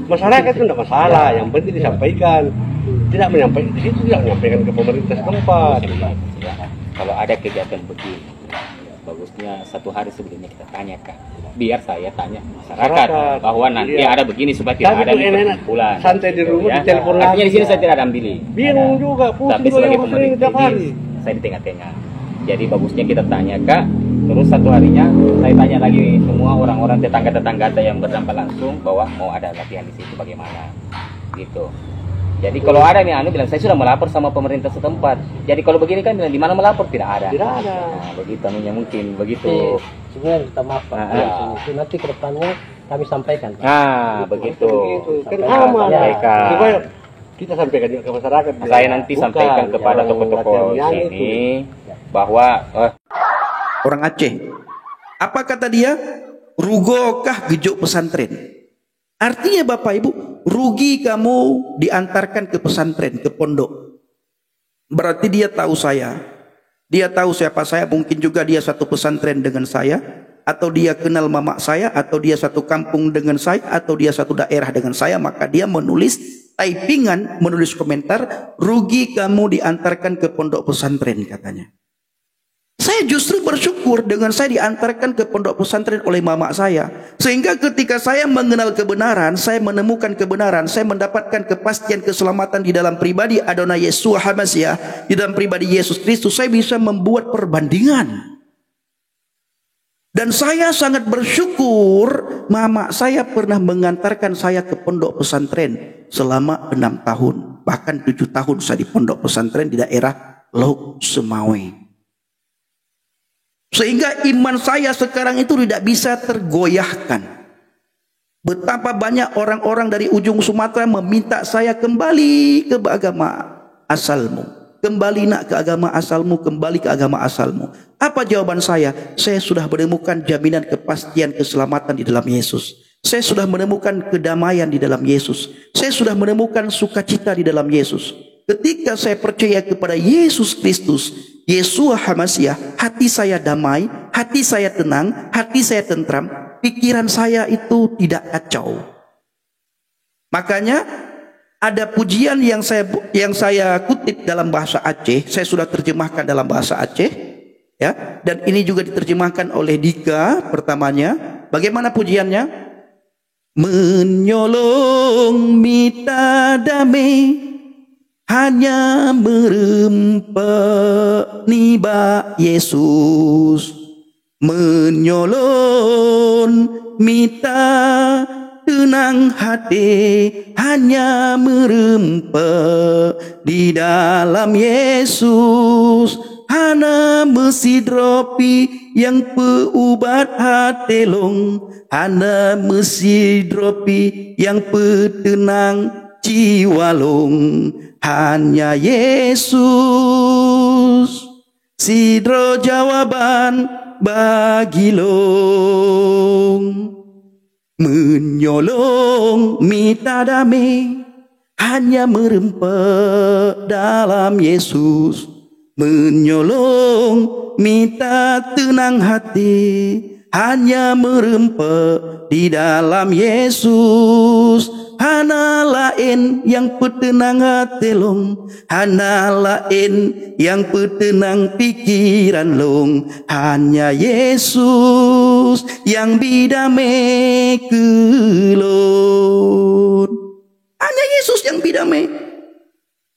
Masyarakat itu tidak masalah, yang penting disampaikan. Tidak menyampaikan di situ, tidak menyampaikan ke pemerintah setempat. Kalau ada kegiatan begini, bagusnya satu hari sebelumnya kita tanyakan. Biar saya tanya masyarakat bahwa nanti ada begini supaya tidak ada kumpulan. Santai di rumah, ya. ditelepon lagi. Artinya di sini saya tidak ada ambil. Bingung juga, tapi sebagai pemerintah saya di tengah-tengah. Jadi bagusnya kita tanya Kak, terus satu harinya saya tanya lagi semua orang-orang tetangga-tetangga yang berdampak langsung bahwa mau ada latihan di situ bagaimana, gitu. Jadi kalau ada nih bilang saya sudah melapor sama pemerintah setempat. Jadi kalau begini kan bilang di mana melapor tidak ada. Tidak ada. Nah, begitu anunya mungkin begitu. Sebenarnya kita maafkan. Itu nanti ke depannya kami sampaikan. Begitu. Kan aman. Sampaikan. Kita sampaikan juga ke masyarakat. Saya nanti sampaikan kepada tokoh-tokoh sini bahwa orang Aceh. Apa kata dia? Rugokah gejuk pesantren? Artinya Bapak Ibu, rugi kamu diantarkan ke pesantren, ke pondok. Berarti dia tahu saya. Dia tahu siapa saya, mungkin juga dia satu pesantren dengan saya, atau dia kenal mama saya, atau dia satu kampung dengan saya, atau dia satu daerah dengan saya, maka dia menulis typingan, menulis komentar, rugi kamu diantarkan ke pondok pesantren katanya. Saya justru bersyukur dengan saya diantarkan ke pondok pesantren oleh mama saya. Sehingga ketika saya mengenal kebenaran, saya menemukan kebenaran, saya mendapatkan kepastian keselamatan di dalam pribadi Adonai Yeshua HaMashiach, di dalam pribadi Yesus Kristus, saya bisa membuat perbandingan. Dan saya sangat bersyukur mama saya pernah mengantarkan saya ke pondok pesantren selama 6 tahun. Bahkan 7 tahun saya di pondok pesantren di daerah Lauk Semawe. Sehingga iman saya sekarang itu tidak bisa tergoyahkan. Betapa banyak orang-orang dari ujung Sumatera meminta saya kembali ke agama asalmu. Kembali nak ke agama asalmu, kembali ke agama asalmu. Apa jawaban saya? Saya sudah menemukan jaminan kepastian keselamatan di dalam Yesus. Saya sudah menemukan kedamaian di dalam Yesus. Saya sudah menemukan sukacita di dalam Yesus. Ketika saya percaya kepada Yesus Kristus, Yeshua HaMashiach, hati saya damai, hati saya tenang, hati saya tentram, pikiran saya itu tidak kacau. Makanya ada pujian yang saya kutip dalam bahasa Aceh, saya sudah terjemahkan dalam bahasa Aceh, ya, dan ini juga diterjemahkan oleh Dika pertamanya. Bagaimana pujiannya? Menyolong mita damai, hanya merempak niba Yesus, menyolong mita tenang hati, hanya merempak di dalam Yesus. Hana mesidropi yang peubat hati long, hana mesidropi yang petenang jiwa long. Hanya Yesus sidro jawaban bagi long. Menyolong mita damai, hanya merempak dalam Yesus. Menyolong mita tenang hati, hanya merempak di dalam Yesus. Hana lain yang petenang hati long, hana lain yang petenang pikiran long. Hanya Yesus yang bidame kelon. Hanya Yesus yang bidame.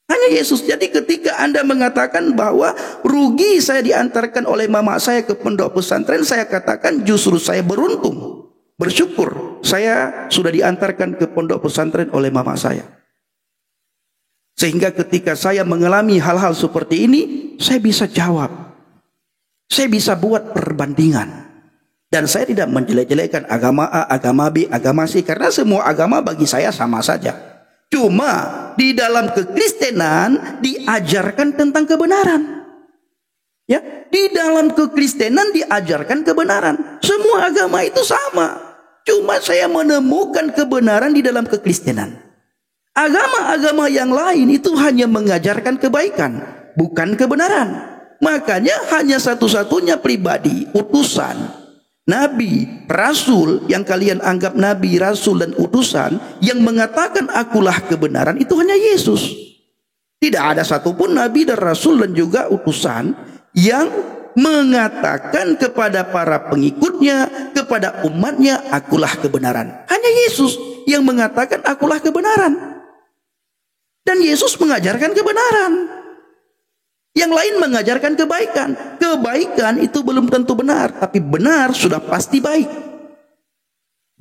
Hanya Yesus. Jadi ketika Anda mengatakan bahwa rugi saya diantarkan oleh mama saya ke pondok pesantren, saya katakan justru saya beruntung, bersyukur saya sudah diantarkan ke pondok pesantren oleh mama saya. Sehingga ketika saya mengalami hal-hal seperti ini, saya bisa jawab, saya bisa buat perbandingan. Dan saya tidak menjelek-jelekan agama A, agama B, agama C, karena semua agama bagi saya sama saja. Cuma di dalam kekristenan diajarkan tentang kebenaran. Ya, di dalam kekristenan diajarkan kebenaran. Semua agama itu sama. Cuma saya menemukan kebenaran di dalam kekristenan. Agama-agama yang lain itu hanya mengajarkan kebaikan, bukan kebenaran. Makanya hanya satu-satunya pribadi, utusan, nabi, rasul yang kalian anggap nabi, rasul dan utusan yang mengatakan akulah kebenaran itu hanya Yesus. Tidak ada satupun nabi dan rasul dan juga utusan yang mengatakan kepada para pengikutnya, kepada umatnya, akulah kebenaran. Hanya Yesus yang mengatakan akulah kebenaran. Dan Yesus mengajarkan kebenaran. Yang lain mengajarkan kebaikan. Kebaikan itu belum tentu benar, tapi benar sudah pasti baik.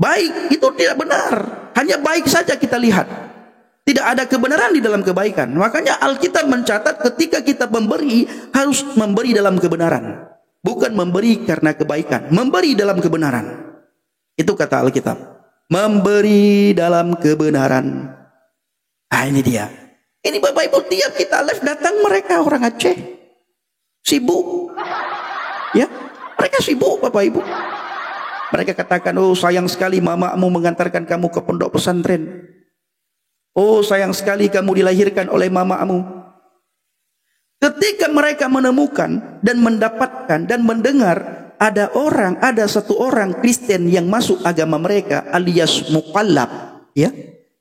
Baik itu tidak benar, hanya baik saja kita lihat. Tidak ada kebenaran di dalam kebaikan. Makanya Alkitab mencatat ketika kita memberi, harus memberi dalam kebenaran. Bukan memberi karena kebaikan, memberi dalam kebenaran. Itu kata Alkitab. Memberi dalam kebenaran. Nah ini dia. Ini Bapak Ibu, tiap kita live datang mereka orang Aceh. Sibuk. Ya, mereka sibuk Bapak Ibu. Mereka katakan, oh sayang sekali mamamu mengantarkan kamu ke pondok pesantren. Oh sayang sekali kamu dilahirkan oleh mamamu. Ketika mereka menemukan dan mendapatkan dan mendengar ada satu orang Kristen yang masuk agama mereka alias mukallaf, ya.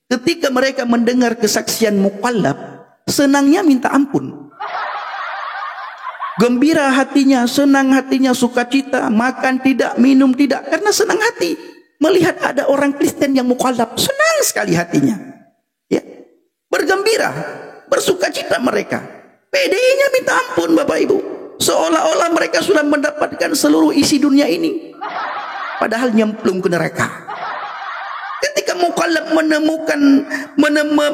Ketika mereka mendengar kesaksian mukallaf, senangnya minta ampun. Gembira hatinya, senang hatinya, sukacita, makan tidak, minum tidak, karena senang hati melihat ada orang Kristen yang mukallaf. Senang sekali hatinya. Ya. Bergembira, bersukacita mereka. PD-nya minta ampun Bapak Ibu. Seolah-olah mereka sudah mendapatkan seluruh isi dunia ini. Padahal nyemplung ke neraka. Ketika mukallaf menemukan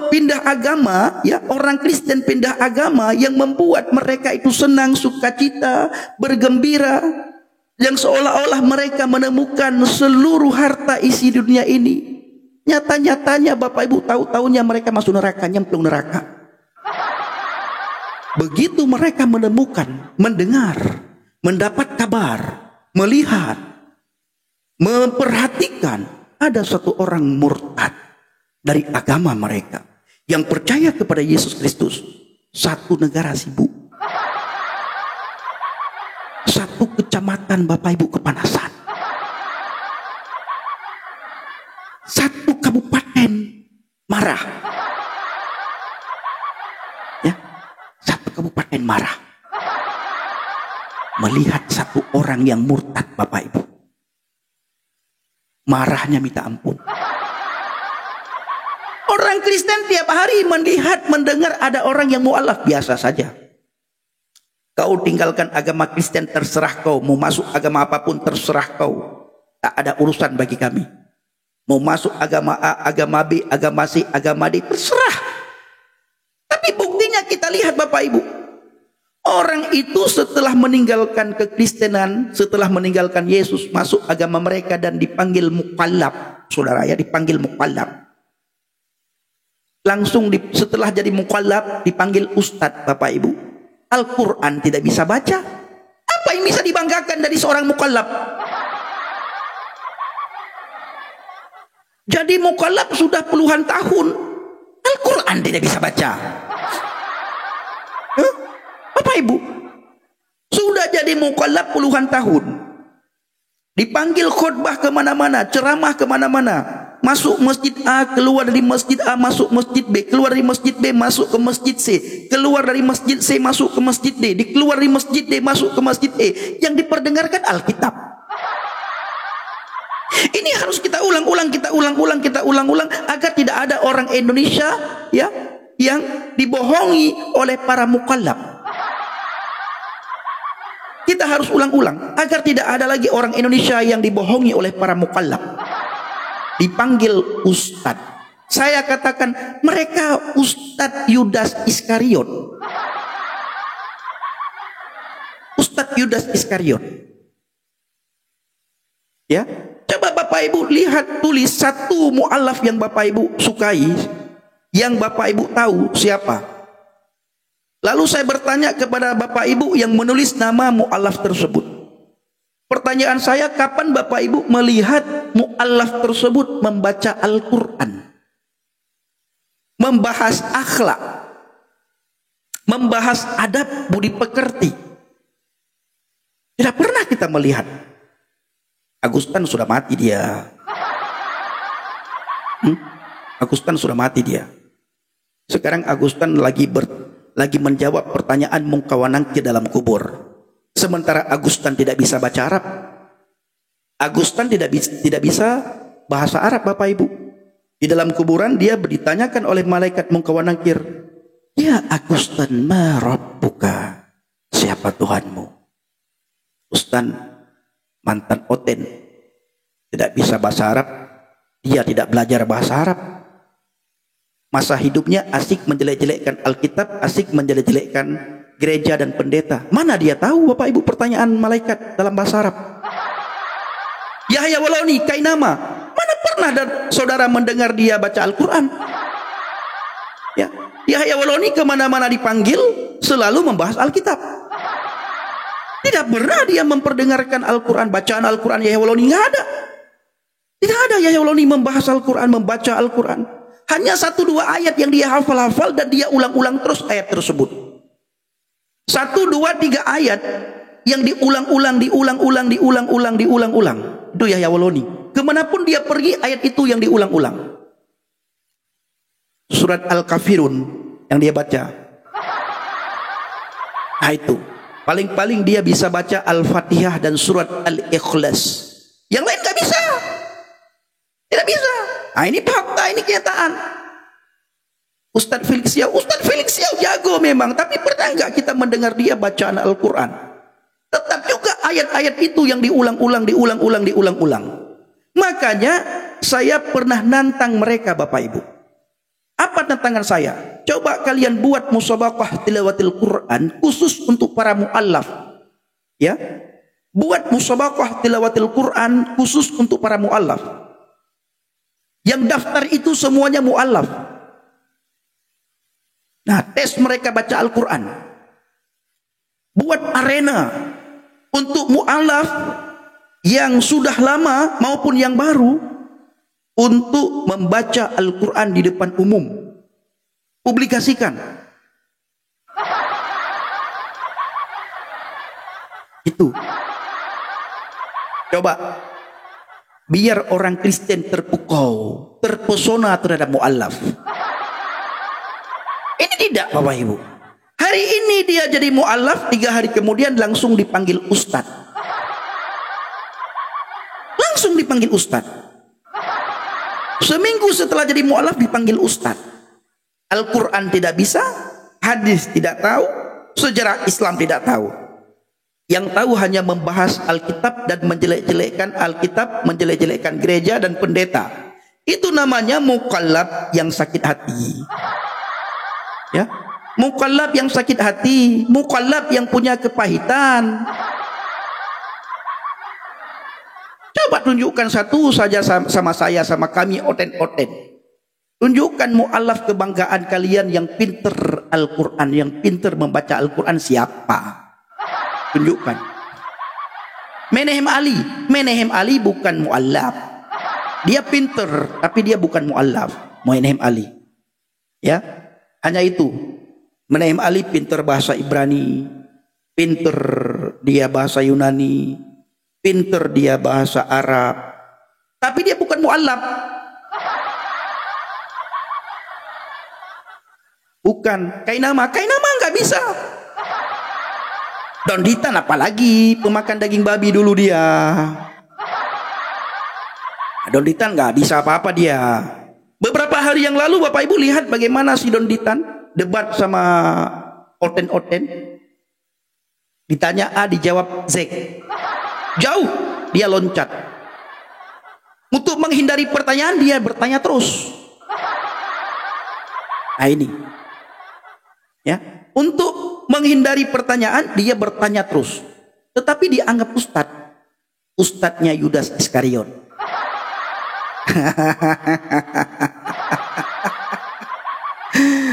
pindah agama, ya, orang Kristen pindah agama yang membuat mereka itu senang, sukacita, bergembira, yang seolah-olah mereka menemukan seluruh harta isi dunia ini. Nyata-nyatanya Bapak Ibu tahu-tahunya mereka masuk neraka, nyemplung neraka. Begitu mereka menemukan, mendengar, mendapat kabar, melihat, memperhatikan ada satu orang murtad dari agama mereka yang percaya kepada Yesus Kristus. Satu negara sibuk, satu kecamatan Bapak Ibu kepanasan, satu kabupaten marah, ya, satu kabupaten marah melihat satu orang yang murtad Bapak Ibu. Marahnya minta ampun. Orang Kristen tiap hari melihat, mendengar ada orang yang mu'alaf, biasa saja. Kau tinggalkan agama Kristen, terserah kau. Mau masuk agama apapun, terserah kau. Tak ada urusan bagi kami. Mau masuk agama A, agama B, agama C, agama D, terserah. Tapi buktinya kita lihat Bapak Ibu. Orang itu setelah meninggalkan kekristenan, setelah meninggalkan Yesus, masuk agama mereka dan dipanggil mukallaf. Saudara ya, dipanggil mukallaf. Langsung setelah jadi mukallaf dipanggil ustadz Bapak Ibu. Al-Quran tidak bisa baca. Apa yang bisa dibanggakan dari seorang mukallaf? Jadi mukallaf sudah puluhan tahun, Al-Quran tidak bisa baca. Bapak Ibu, sudah jadi mukallaf puluhan tahun, dipanggil khutbah kemana-mana, ceramah kemana-mana, masuk masjid A, keluar dari masjid A, masuk masjid B, keluar dari masjid B, masuk ke masjid C, keluar dari masjid C, masuk ke masjid D, dikeluar dari masjid D, masuk ke masjid E. Yang diperdengarkan Alkitab. Ini harus kita ulang-ulang agar tidak ada orang Indonesia, ya, yang dibohongi oleh para mukallaf. Kita harus ulang-ulang agar tidak ada lagi orang Indonesia yang dibohongi oleh para mukallaf. Dipanggil ustadz. Saya katakan mereka Ustadz Yudas Iskariot. Ustadz Yudas Iskariot. Ya, coba Bapak Ibu lihat, tulis satu mu'alaf yang Bapak Ibu sukai, yang Bapak Ibu tahu siapa. Lalu saya bertanya kepada Bapak Ibu yang menulis nama mu'alaf tersebut. Pertanyaan saya, kapan Bapak Ibu melihat mu'alaf tersebut membaca Al-Quran, membahas akhlak, membahas adab budi pekerti? Tidak pernah kita melihat. Agustan sudah mati dia. Agustan sudah mati dia. Sekarang Agustan lagi menjawab pertanyaan Mungkawanangke dalam kubur. Sementara Agustan tidak bisa baca Arab. Agustan tidak bisa bahasa Arab, Bapak Ibu. Di dalam kuburan dia ditanyakan oleh malaikat Mungkawanangkir, "Ya Agustan, ma rabbuka?" Siapa Tuhanmu? Agustan mantan Oten, tidak bisa bahasa Arab. Dia tidak belajar bahasa Arab. Masa hidupnya asik menjelek-jelekkan Alkitab, asik menjelek-jelekkan gereja dan pendeta. Mana dia tahu, Bapak Ibu, pertanyaan malaikat dalam bahasa Arab? Yahya Waloni, kainama. Mana pernah saudara mendengar dia baca Al-Quran? Ya, Yahya Waloni kemana-mana dipanggil selalu membahas Alkitab. Tidak pernah dia memperdengarkan Al-Quran, bacaan Al-Quran Yahya Waloni, nggak ada. Tidak ada Yahya Waloni membahas Al-Quran, membaca Al-Quran. Hanya 1-2 ayat yang dia hafal-hafal dan dia ulang-ulang terus ayat tersebut. 1, 2, 3 ayat yang diulang-ulang. Itu Yahya Waloni. Kemanapun dia pergi, ayat itu yang diulang-ulang. Surat Al-Kafirun yang dia baca. Nah itu. Paling-paling dia bisa baca Al-Fatihah dan surat Al-Ikhlas. Yang lain gak bisa. Tidak bisa. Nah ini fakta, ini kenyataan. Ustadz Felix Siau jago memang, tapi pernah nggak kita mendengar dia bacaan Al-Quran? Tetap juga ayat-ayat itu yang diulang-ulang. Makanya saya pernah nantang mereka, Bapak Ibu. Apa tantangan saya? Coba kalian buat musabaqah tilawatil Quran khusus untuk para mu'allaf. Ya, buat musabaqah tilawatil Quran khusus untuk para mu'allaf. Yang daftar itu semuanya mu'allaf. Nah, tes mereka baca Al-Quran. Buat arena untuk mu'allaf yang sudah lama maupun yang baru untuk membaca Al-Quran di depan umum. Publikasikan. Itu. Coba. Biar orang Kristen terpukau, terpesona terhadap mu'allaf. Ini tidak, Bapak Ibu. Hari ini dia jadi mu'allaf, 3 hari kemudian langsung dipanggil ustad. Langsung dipanggil ustad. Seminggu setelah jadi mu'allaf dipanggil ustad. Al-Quran tidak bisa, hadis tidak tahu, sejarah Islam tidak tahu. Yang tahu hanya membahas Alkitab dan menjelek-jelekkan Alkitab, menjelek-jelekkan gereja dan pendeta. Itu namanya mukallaf yang sakit hati. Ya, mukallaf yang sakit hati, mukallaf yang punya kepahitan. Coba tunjukkan satu saja sama saya, sama kami oten-oten. Tunjukkan mu'allaf kebanggaan kalian yang pinter Al-Quran, yang pinter membaca Al-Quran siapa? Tunjukkan. Menahem Ali bukan mu'allaf. Dia pinter, tapi dia bukan mu'allaf. Menahem Ali. Ya, hanya itu. Menahem Ali pinter bahasa Ibrani, pinter dia bahasa Yunani, pinter dia bahasa Arab, tapi dia bukan mu'allaf. Bukan. Kainama nggak bisa. Donditan apalagi, pemakan daging babi dulu dia. Donditan nggak bisa apa-apa dia. Beberapa hari yang lalu Bapak Ibu lihat bagaimana si Donditan debat sama Oten-Oten. Ditanya A, dijawab Z. Jauh dia loncat. Untuk menghindari pertanyaan dia bertanya terus. Nah ini. Ya, untuk menghindari pertanyaan dia bertanya terus. Tetapi dianggap ustadznya Yudas Iskariot.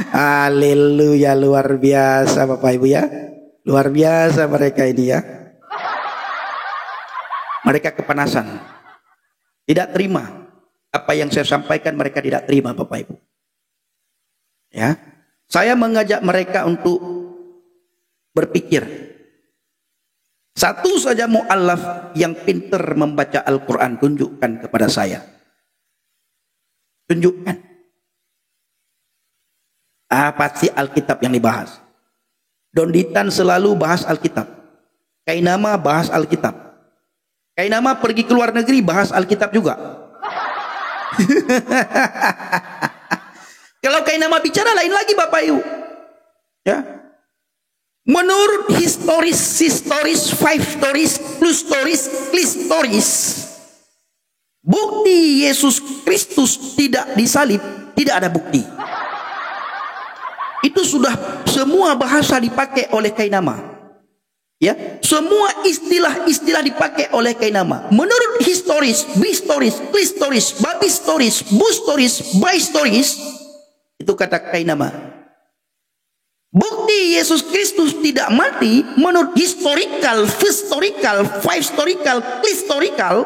Haleluya, luar biasa Bapak Ibu ya. Luar biasa mereka ini ya. Mereka kepanasan. Tidak terima apa yang saya sampaikan, mereka tidak terima Bapak Ibu. Ya. Saya mengajak mereka untuk berpikir. Satu saja mu'allaf yang pintar membaca Al-Quran, tunjukkan kepada saya. Tunjukkan. Pasti Alkitab yang dibahas. Donditan selalu bahas Alkitab. Kainama bahas Alkitab. Kainama pergi ke luar negeri bahas Alkitab juga. Kalau Kainama bicara lain lagi Bapak Ibu. Ya. Menurut historis, five stories, plus stories, list stories, bukti Yesus Kristus tidak disalib, tidak ada bukti. Itu sudah semua bahasa dipakai oleh Kainama. Ya, semua istilah-istilah dipakai oleh Kainama. Menurut historis, stories, list stories, babi stories, bus stories, by stories, itu kata Kainama. Bukti Yesus Kristus tidak mati menurut historical, five historical, historical.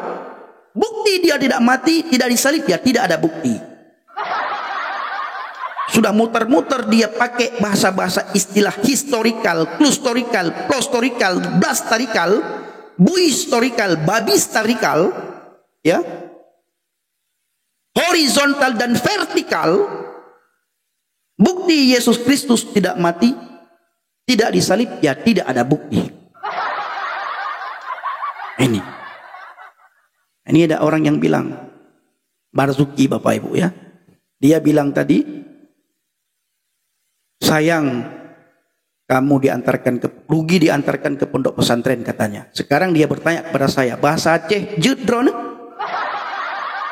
Bukti dia tidak mati, tidak disalib, ya tidak ada bukti. Sudah muter-muter dia pakai bahasa-bahasa istilah historical, historical, prostorical, blastorical, buhistorical, babistorical, ya, horizontal dan vertikal. Bukti Yesus Kristus tidak mati, tidak disalib, ya tidak ada bukti. Ini ada orang yang bilang, Marzuki Bapak Ibu ya, dia bilang tadi, sayang kamu rugi diantarkan ke pondok pesantren katanya. Sekarang dia bertanya kepada saya, bahasa Aceh jedron?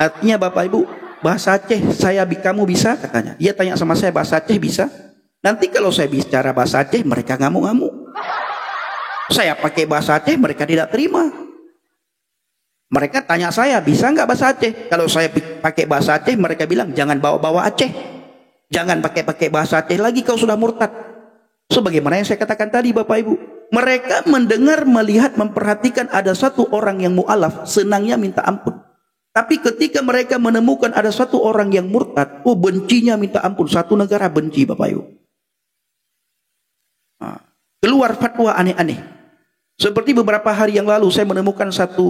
Artinya Bapak Ibu, bahasa Aceh kamu bisa katanya. Dia tanya sama saya, bahasa Aceh bisa? Nanti kalau saya bicara bahasa Aceh mereka ngamuk-ngamuk. Saya pakai bahasa Aceh mereka tidak terima. Mereka tanya saya, bisa nggak bahasa Aceh? Kalau saya pakai bahasa Aceh mereka bilang, jangan bawa-bawa Aceh. Jangan pakai bahasa Aceh lagi, kau sudah murtad. Sebagaimana yang saya katakan tadi Bapak Ibu, mereka mendengar, melihat, memperhatikan ada satu orang yang mu'alaf, senangnya minta ampun. Tapi ketika mereka menemukan ada satu orang yang murtad, bencinya minta ampun. Satu negara benci Bapak Ibu. Keluar fatwa aneh-aneh. Seperti beberapa hari yang lalu saya menemukan satu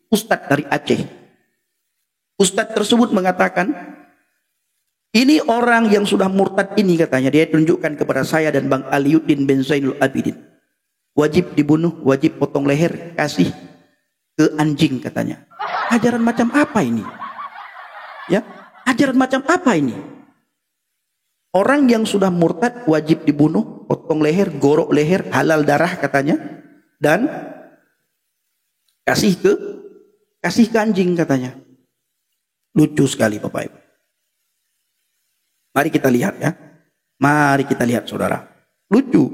ustadz dari Aceh. Ustadz tersebut mengatakan, ini orang yang sudah murtad ini katanya, dia tunjukkan kepada saya dan Bang Aliuddin bin Zainul Abidin. Wajib dibunuh, wajib potong leher, kasih ke anjing katanya. Ajaran macam apa ini? Ya, ajaran macam apa ini? Orang yang sudah murtad wajib dibunuh, potong leher, gorok leher, halal darah katanya, dan kasih ke anjing katanya. Lucu sekali Bapak Ibu. Mari kita lihat ya. Mari kita lihat saudara. Lucu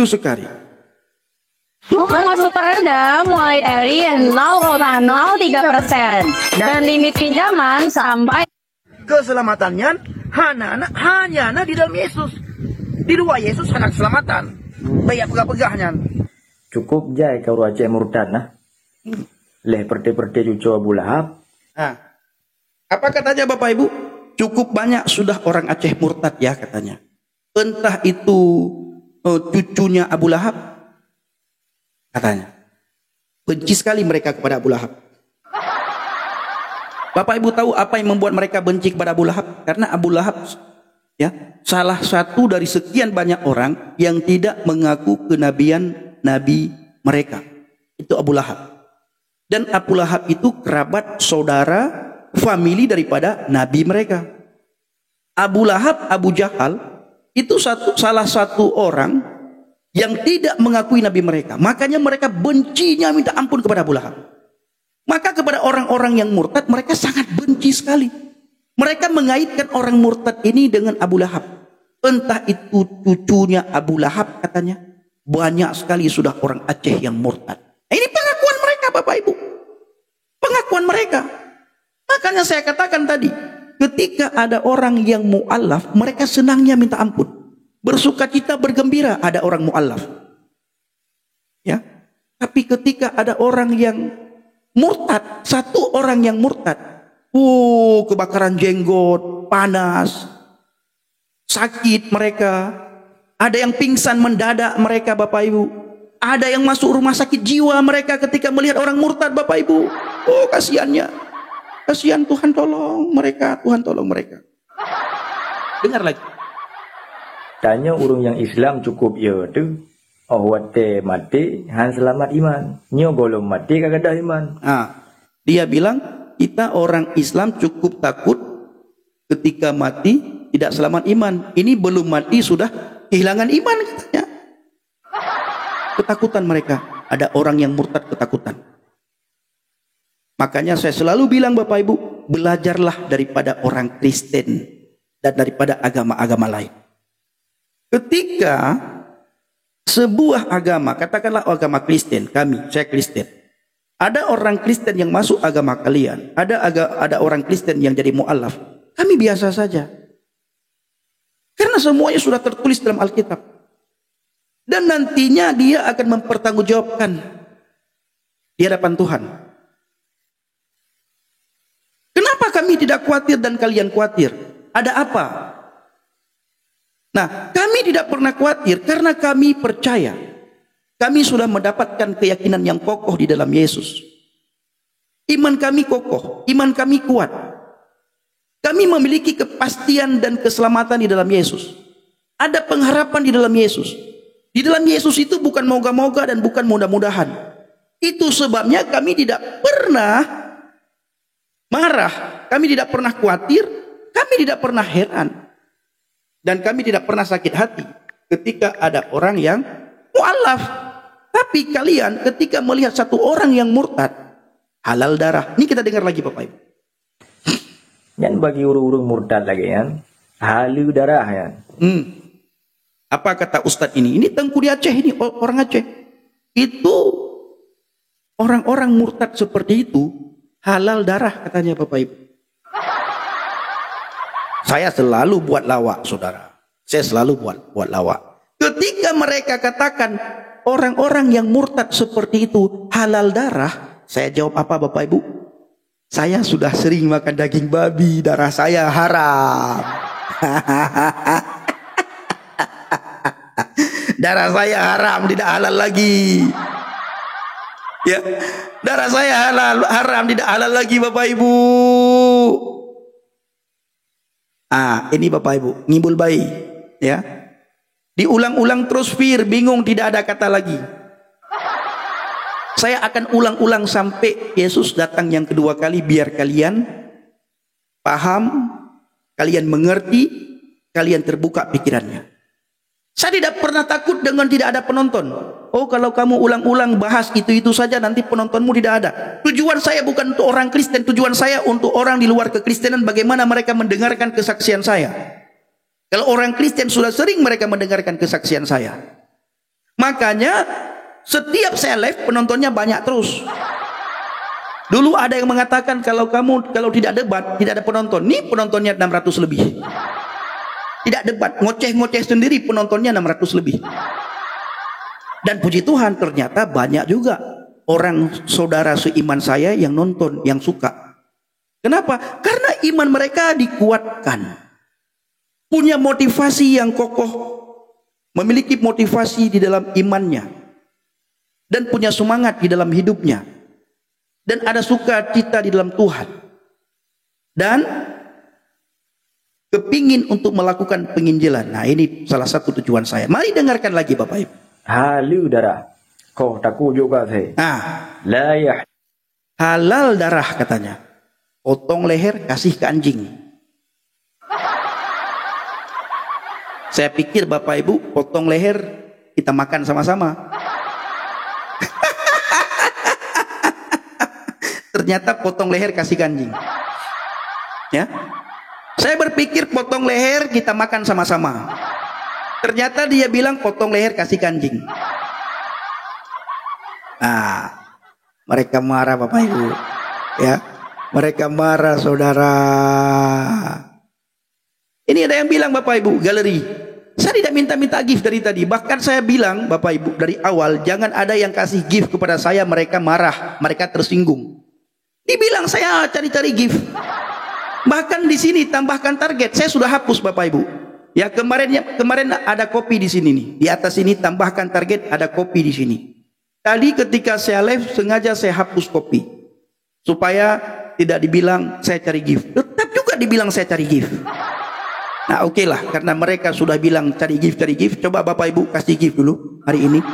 sekali. Bunga super rendah mulai dari 0,03% dan limit pinjaman sampai Keselamatannya hanya di dalam Yesus. Di luar Yesus hanya keselamatan. Banyak pegah-pegahnya. Cukup jai kau Aceh murtad nah. Leh perde-perde cucu Abu Lahab. Apa katanya Bapak Ibu? Cukup banyak sudah orang Aceh murtad ya katanya. Entah itu cucunya Abu Lahab katanya. Benci sekali mereka kepada Abu Lahab. Bapak Ibu tahu apa yang membuat mereka benci kepada Abu Lahab? Karena Abu Lahab ya, salah satu dari sekian banyak orang yang tidak mengaku kenabian nabi mereka. Itu Abu Lahab. Dan Abu Lahab itu kerabat saudara famili daripada nabi mereka. Abu Lahab, Abu Jahal itu salah satu orang yang tidak mengakui nabi mereka. Makanya mereka bencinya minta ampun kepada Abu Lahab. Maka kepada orang-orang yang murtad mereka sangat benci sekali. Mereka mengaitkan orang murtad ini dengan Abu Lahab. Entah itu cucunya Abu Lahab katanya. Banyak sekali sudah orang Aceh yang murtad. Ini pengakuan mereka Bapak Ibu. Pengakuan mereka. Makanya saya katakan tadi, ketika ada orang yang mu'alaf, mereka senangnya minta ampun. Bersukacita, bergembira ada orang mu'alaf. Ya. Tapi ketika ada orang yang murtad, satu orang yang murtad, kebakaran jenggot, panas, sakit mereka, ada yang pingsan mendadak mereka Bapak Ibu. Ada yang masuk rumah sakit jiwa mereka ketika melihat orang murtad, Bapak Ibu. Oh, kasihannya. Kasihan, Tuhan tolong mereka, Tuhan tolong mereka. Dengar lagi. Tanya urung yang Islam cukup ya tu. Oh wate mati han selamat iman. Nyo golong mati kagak ada iman. Dia bilang kita orang Islam cukup takut ketika mati tidak selamat iman. Ini belum mati sudah kehilangan iman katanya. Ketakutan mereka. Ada orang yang murtad ketakutan. Makanya saya selalu bilang Bapak Ibu, belajarlah daripada orang Kristen dan daripada agama-agama lain. Ketika sebuah agama, katakanlah agama Kristen, saya Kristen. Ada orang Kristen yang masuk agama kalian, ada orang Kristen yang jadi mu'alaf. Kami biasa saja. Karena semuanya sudah tertulis dalam Alkitab. Dan nantinya dia akan mempertanggungjawabkan di hadapan Tuhan. Kenapa kami tidak khawatir dan kalian khawatir? Ada apa? Nah, kami tidak pernah khawatir karena kami percaya. Kami sudah mendapatkan keyakinan yang kokoh di dalam Yesus. Iman kami kokoh, iman kami kuat. Kami memiliki kepastian dan keselamatan di dalam Yesus. Ada pengharapan di dalam Yesus. Di dalam Yesus itu bukan moga-moga dan bukan mudah-mudahan. Itu sebabnya kami tidak pernah marah, kami tidak pernah khawatir, kami tidak pernah heran. Dan kami tidak pernah sakit hati ketika ada orang yang mu'alaf. Tapi kalian ketika melihat satu orang yang murtad, halal darah. Ini kita dengar lagi Bapak Ibu. Yang bagi urung-urung murtad lagi kan, halal darah kan. Apa kata Ustadz ini? Ini Tengku di Aceh, ini orang Aceh. Itu orang-orang murtad seperti itu halal darah katanya Bapak Ibu. Saya selalu buat lawak, saudara. Saya selalu buat lawak. Ketika mereka katakan orang-orang yang murtad seperti itu halal darah, saya jawab apa Bapak Ibu? Saya sudah sering makan daging babi, darah saya haram. Darah saya haram, tidak halal lagi. Ya, darah saya haram, tidak halal lagi Bapak Ibu. Ini Bapak Ibu, ngibul bayi, ya. Diulang-ulang terus bingung, tidak ada kata lagi. Saya akan ulang-ulang sampai Yesus datang yang kedua kali, biar kalian paham, kalian mengerti, kalian terbuka pikirannya. Saya tidak pernah takut dengan tidak ada penonton. Oh, kalau kamu ulang-ulang bahas itu saja, nanti penontonmu tidak ada. Tujuan saya bukan untuk orang Kristen, tujuan saya untuk orang di luar kekristenan, bagaimana mereka mendengarkan kesaksian saya. Kalau orang Kristen sudah sering mereka mendengarkan kesaksian saya. Makanya setiap saya live penontonnya banyak terus. Dulu ada yang mengatakan kalau tidak debat, tidak ada penonton. Nih penontonnya 600 lebih. Tidak debat, ngoceh-ngoceh sendiri penontonnya 600 lebih. Dan puji Tuhan ternyata banyak juga orang saudara seiman saya yang nonton, yang suka. Kenapa? Karena iman mereka dikuatkan. Punya motivasi yang kokoh, memiliki motivasi di dalam imannya, dan punya semangat di dalam hidupnya, dan ada sukacita di dalam Tuhan, dan kepingin untuk melakukan penginjilan. Nah, ini salah satu tujuan saya. Mari dengarkan lagi Bapak Ibu. Halal darah. Kau takut juga saya. Layak. Halal darah katanya. Potong leher kasih ke anjing. Saya pikir Bapak Ibu potong leher kita makan sama-sama. Ternyata potong leher kasih ke anjing. Ya. Saya berpikir potong leher kita makan sama-sama. Ternyata dia bilang potong leher kasih ke anjing. Mereka marah Bapak Ibu. Ya, mereka marah saudara. Ini ada yang bilang Bapak Ibu, galeri. Saya tidak minta gift dari tadi. Bahkan saya bilang Bapak Ibu dari awal, jangan ada yang kasih gift kepada saya, mereka marah, mereka tersinggung. Dibilang saya cari-cari gift. Bahkan di sini tambahkan target, saya sudah hapus Bapak Ibu. Ya kemarin ada kopi di sini nih. Di atas ini tambahkan target, ada kopi di sini. Tadi ketika saya live sengaja saya hapus kopi supaya tidak dibilang saya cari gift. Tetap juga dibilang saya cari gift. Nah oke lah, karena mereka sudah bilang cari gift. Coba Bapak Ibu kasih gift dulu hari ini.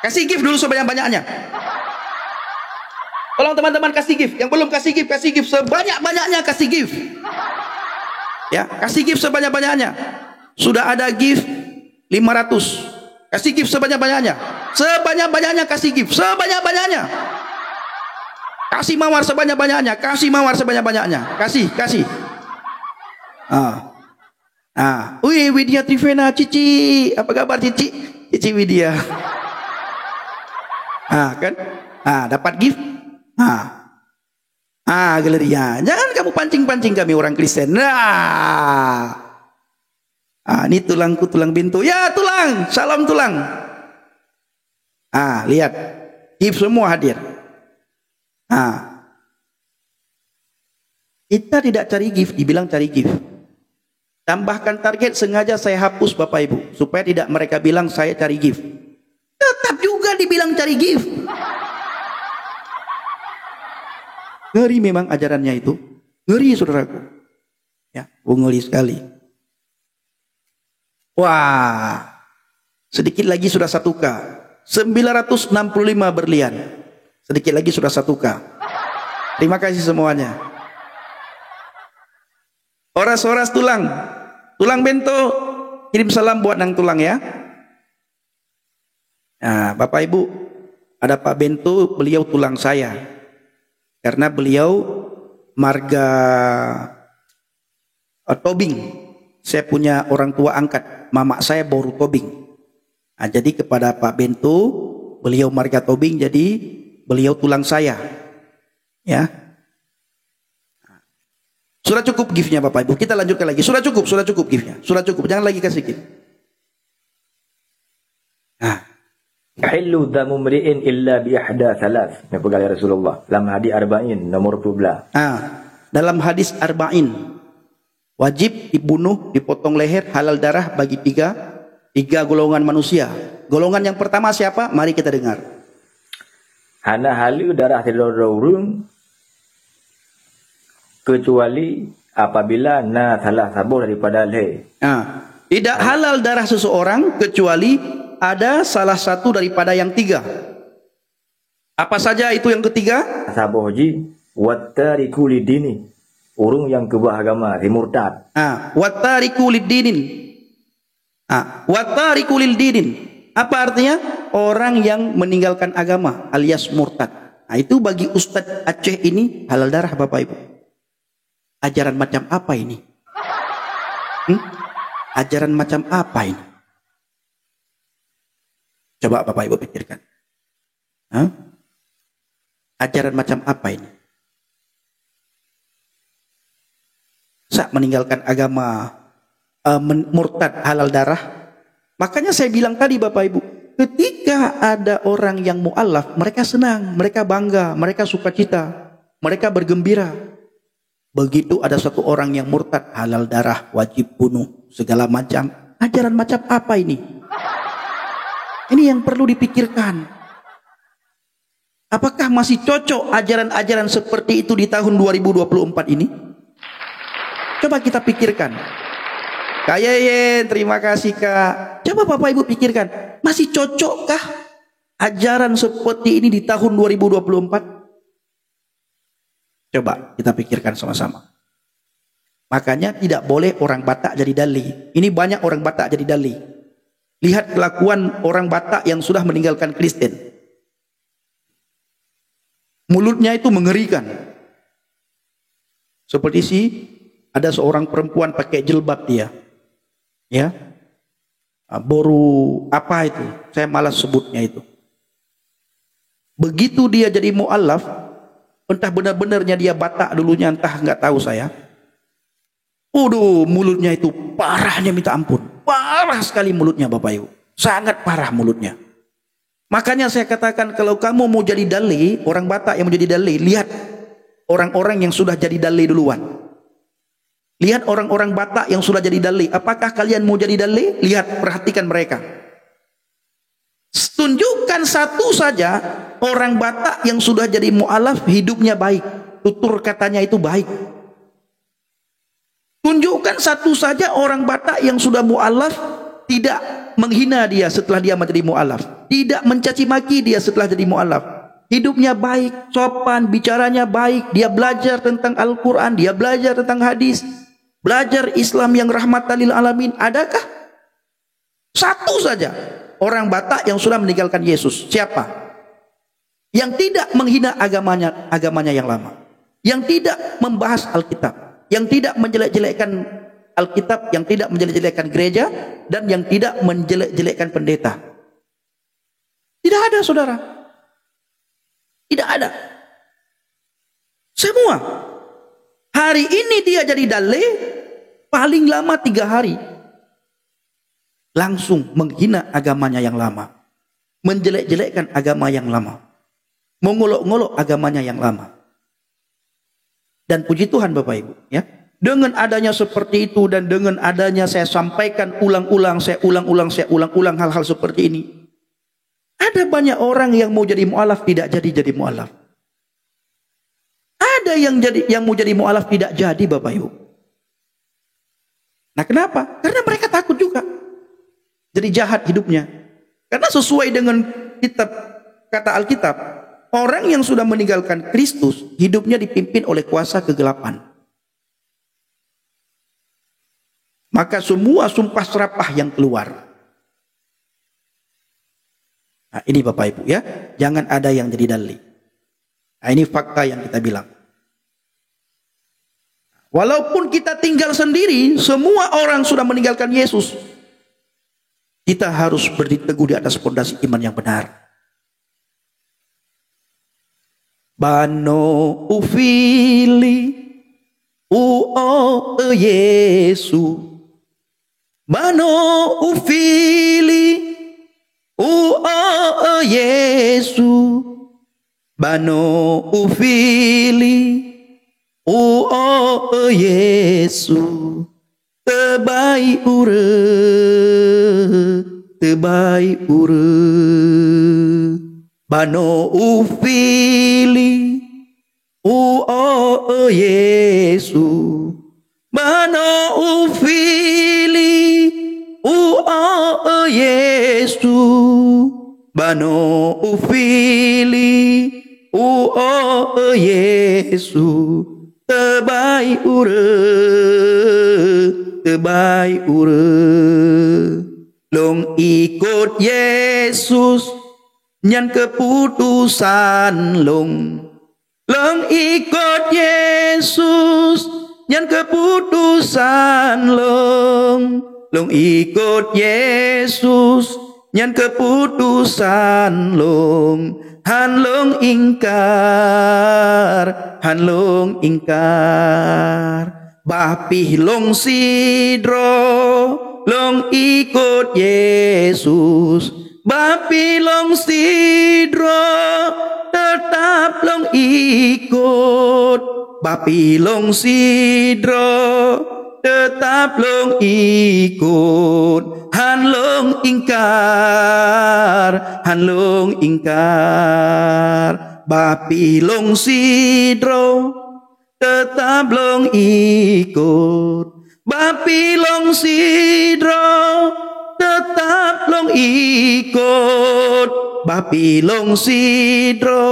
Kasih gift dulu sebanyak-banyaknya. Tolong teman-teman kasih gift. Yang belum kasih gift sebanyak-banyaknya, kasih gift. Ya, kasih gift sebanyak-banyaknya. Sudah ada gift 500. Kasih gift sebanyak-banyaknya. Sebanyak-banyaknya kasih gift, sebanyak-banyaknya. Kasih mawar sebanyak-banyaknya, kasih mawar sebanyak-banyaknya. Kasih. Wih, Widya Trivena, Cici. Apa kabar Cici? Cici Widya. Kan? Dapat gift. Galerinya. Jangan kamu pancing-pancing kami orang Kristen. Ini tulangku, tulang bintu. Ya, tulang. Salam tulang. Lihat. Gift semua hadir. Kita tidak cari gift, dibilang cari gift. Tambahkan target, sengaja saya hapus Bapak Ibu supaya tidak mereka bilang saya cari gift. Tetap juga dibilang cari gift. Ngeri memang ajarannya itu. Ngeri saudaraku. Ya, ngeri sekali. Wah, sedikit lagi sudah 1K. 965 berlian. Sedikit lagi sudah 1K. Terima kasih semuanya. Oras-oras tulang. Tulang bento, kirim salam buat nang tulang ya. Nah, Bapak Ibu, ada Pak Bento, beliau tulang saya. Karena beliau marga Tobing. Saya punya orang tua angkat, mama saya baru Tobing. Jadi kepada Pak Bento, beliau marga Tobing, jadi beliau tulang saya. Ya. Sudah cukup giftnya Bapak Ibu. Kita lanjutkan lagi. Sudah cukup giftnya. Sudah cukup. Jangan lagi kasih gift. Hillu damu mri'in illa bi ihda thalath. Ini pegali Rasulullah. Dalam hadis Arba'in nomor 12. Dalam hadis Arba'in, wajib dibunuh, dipotong leher, halal darah bagi tiga golongan manusia. Golongan yang pertama siapa? Mari kita dengar. Hana halu darah tidak urung kecuali apabila salah sabuh daripada leher. Tidak halal darah seseorang kecuali ada salah satu daripada yang tiga. Apa saja itu yang ketiga? Sabuh ji wattariku lidini. Urung yang keubah agama, murtad. Wattariku lidinin. Wattariku lidinin. Apa artinya? Orang yang meninggalkan agama alias murtad. Itu bagi Ustadz Aceh ini halal darah Bapak Ibu. Ajaran macam apa ini? Ajaran macam apa ini? Coba Bapak Ibu pikirkan. Ajaran macam apa ini? Saat meninggalkan agama, murtad, halal darah. Makanya saya bilang tadi Bapak Ibu, ketika ada orang yang mu'alaf, mereka senang, mereka bangga, mereka sukacita, mereka bergembira. Begitu ada satu orang yang murtad, halal darah, wajib bunuh, segala macam. Ajaran macam apa ini? Ini yang perlu dipikirkan. Apakah masih cocok ajaran-ajaran seperti itu di tahun 2024 ini? Coba kita pikirkan. Kak Yeyen, terima kasih Kak. Coba Bapak Ibu pikirkan, masih cocokkah ajaran seperti ini di tahun 2024? Coba kita pikirkan sama-sama. Makanya tidak boleh orang Batak jadi dali. Ini banyak orang Batak jadi dali. Lihat kelakuan orang Batak yang sudah meninggalkan Kristen. Mulutnya itu mengerikan. Seperti ada seorang perempuan pakai jilbab dia. Ya. Boru apa itu? Saya malas sebutnya itu. Begitu dia jadi mu'alaf, entah benar-benarnya dia Batak dulunya, entah nggak tahu saya. Mulutnya itu parahnya minta ampun. Parah sekali mulutnya Bapak Ibu. Sangat parah mulutnya. Makanya saya katakan kalau kamu mau jadi dali, orang Batak yang mau jadi dali, lihat orang-orang yang sudah jadi dali duluan. Lihat orang-orang Batak yang sudah jadi dalih. Apakah kalian mau jadi dalih? Lihat, perhatikan mereka. Tunjukkan satu saja orang Batak yang sudah jadi mu'alaf hidupnya baik. Tutur katanya itu baik. Tunjukkan satu saja orang Batak yang sudah mu'alaf tidak menghina dia setelah dia menjadi mu'alaf. Tidak mencaci maki dia setelah jadi mu'alaf. Hidupnya baik, sopan, bicaranya baik. Dia belajar tentang Al-Quran, dia belajar tentang hadis. Belajar Islam yang rahmatan lil alamin. Adakah? Satu saja orang Batak yang sudah meninggalkan Yesus. Siapa? Yang tidak menghina agamanya yang lama. Yang tidak membahas Alkitab. Yang tidak menjelek-jelekkan Alkitab, yang tidak menjelek-jelekkan gereja, dan yang tidak menjelek-jelekkan pendeta. Tidak ada, saudara. Tidak ada. Semua. Hari ini dia jadi dalih, paling lama 3 hari. Langsung menghina agamanya yang lama. Menjelek-jelekkan agama yang lama. Mengolok-ngolok agamanya yang lama. Dan puji Tuhan Bapak Ibu, ya. Dengan adanya seperti itu dan dengan adanya saya sampaikan ulang-ulang, saya ulang-ulang hal-hal seperti ini. Ada banyak orang yang mau jadi mu'alaf tidak jadi mu'alaf. Ada yang mau jadi mu'alaf tidak jadi Bapak Ibu. Nah kenapa? Karena mereka takut juga. Jadi jahat hidupnya. Karena sesuai dengan kata Alkitab, orang yang sudah meninggalkan Kristus, hidupnya dipimpin oleh kuasa kegelapan. Maka semua sumpah serapah yang keluar. Nah ini Bapak Ibu ya, jangan ada yang jadi dalih. Nah ini fakta yang kita bilang. Walaupun kita tinggal sendiri, semua orang sudah meninggalkan Yesus. Kita harus berdiri teguh di atas pondasi iman yang benar. Bano ufili Yesu. Bano ufili Yesu. Bano ufili Yesu. Tebai ure. Bano ufili Yesu. Bano ufili Yesu. Bano ufili Yesu. Tebai ure. Long ikut Yesus nyan keputusan long ikut Yesus nyan keputusan long ikut Yesus nyan keputusan long han long ingkar bapih long sidro long ikut Yesus. Bapi long sidro tetap long ikut. Bapi long sidro tetap long ikut. Han long ingkar. Bapi long sidro tetap long ikut. Bapi long sidro tetap long ikut. Bapi long sidro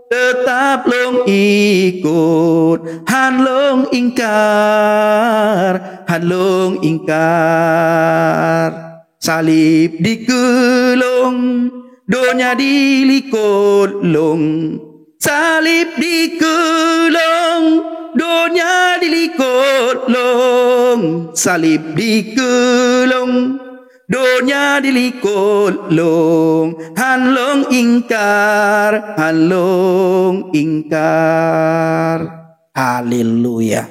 tetap long ikut. Han long ingkar. Salib dikelong, donya dilikut long. Salib dikelong, donya dilikut long. Salib dikelong, donya dilikut long. Han long ingkar. Haleluya.